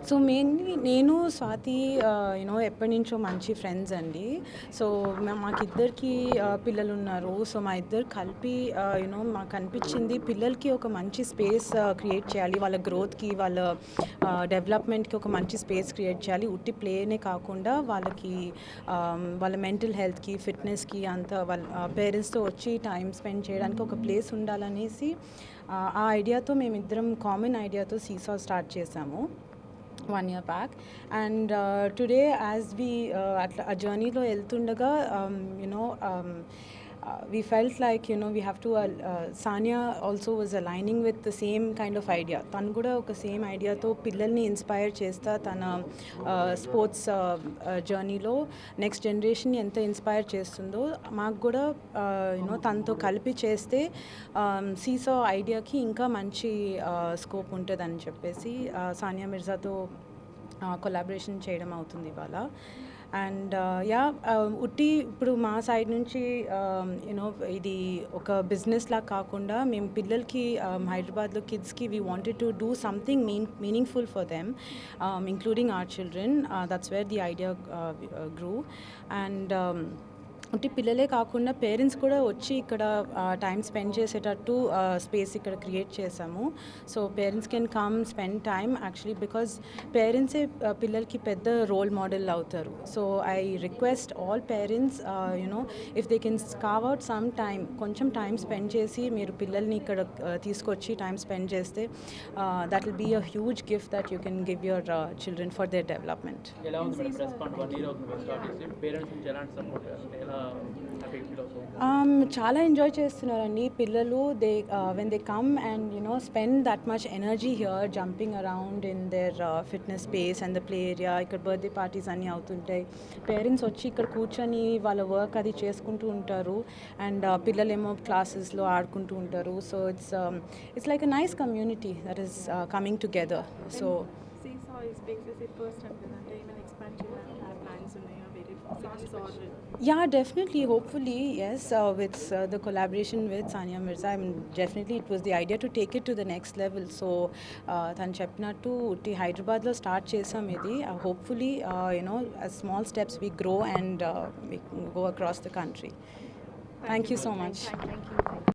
So mainly నేను స్వాతి ఎప్పటి నుంచో మంచి ఫ్రెండ్స్ అండి. సో మాకిద్దరికి పిల్లలు ఉన్నారు. సో మా ఇద్దరు కలిపి మాకు అనిపించింది పిల్లలకి ఒక మంచి స్పేస్ క్రియేట్ చేయాలి. వాళ్ళ గ్రోత్కి, వాళ్ళ డెవలప్మెంట్కి ఒక మంచి స్పేస్ క్రియేట్ చేయాలి. ఉట్టి ప్లేనే కాకుండా వాళ్ళకి వాళ్ళ మెంటల్ హెల్త్కి, ఫిట్నెస్కి అంతా వాళ్ళ పేరెంట్స్తో వచ్చి టైం స్పెండ్ చేయడానికి ఒక ప్లేస్ ఉండాలనేసి ఆ ఐడియాతో మేమిద్దరం కామన్ ఐడియాతో సీసా స్టార్ట్ చేసాము 1 year back. And today as we అట్లా ఆ జర్నీలో వెళ్తుండగా we felt like we have to Sanya also was aligning with the same kind of idea. తను కూడా ఒక సేమ్ ఐడియాతో పిల్లల్ని ఇన్స్పైర్ చేస్తా తన స్పోర్ట్స్ జర్నీలో నెక్స్ట్ జనరేషన్ని ఎంత ఇన్స్పైర్ చేస్తుందో మాకు కూడా తనతో కలిపి చేస్తే సీసా ఐడియాకి ఇంకా మంచి స్కోప్ ఉంటుందని చెప్పేసి సానియా మిర్జాతో కొలాబరేషన్ చేయడం అవుతుంది ఇవాళ. అండ్ ఉట్టి ఇప్పుడు మా సైడ్ నుంచి ఇది ఒక బిజినెస్ లాగా కాకుండా మేము పిల్లలకి హైదరాబాద్లో కిడ్స్కి we wanted to do something meaningful for them, including our children. That's where the idea grew. And అంటే పిల్లలే కాకుండా పేరెంట్స్ కూడా వచ్చి ఇక్కడ టైం స్పెండ్ చేసేటట్టు స్పేస్ ఇక్కడ క్రియేట్ చేసాము. So parents can come spend time actually because పేరెంట్సే పిల్లలకి పెద్ద రోల్ మోడల్ అవుతారు. So I request all parents if they can carve out some time, కొంచెం టైం స్పెండ్ చేసి మీరు పిల్లల్ని ఇక్కడ తీసుకొచ్చి టైం స్పెండ్ చేస్తే that will be a huge gift that you can give your children for their development. చాలా enjoy చేస్తున్నారండి పిల్లలు. They when they come and spend that much energy here jumping around in their fitness space and the play area. ఇక్కడ birthday parties అన్నీ అవుతుంటాయి. Parents వచ్చి ఇక్కడ కూర్చొని వాళ్ళ వర్క్ అది చేసుకుంటూ ఉంటారు అండ్ పిల్లలేమో క్లాసెస్లో ఆడుకుంటూ ఉంటారు. So it's like a nice community that is coming together. So yeah, definitely, hopefully, yes, with the collaboration with Sania Mirza, I mean, definitely it was the idea to take it to the next level. So than cheppinattu utti Hyderabad lo start chesam idi. Hopefully as small steps we grow and we go across the country. Thank you so much. Thank you.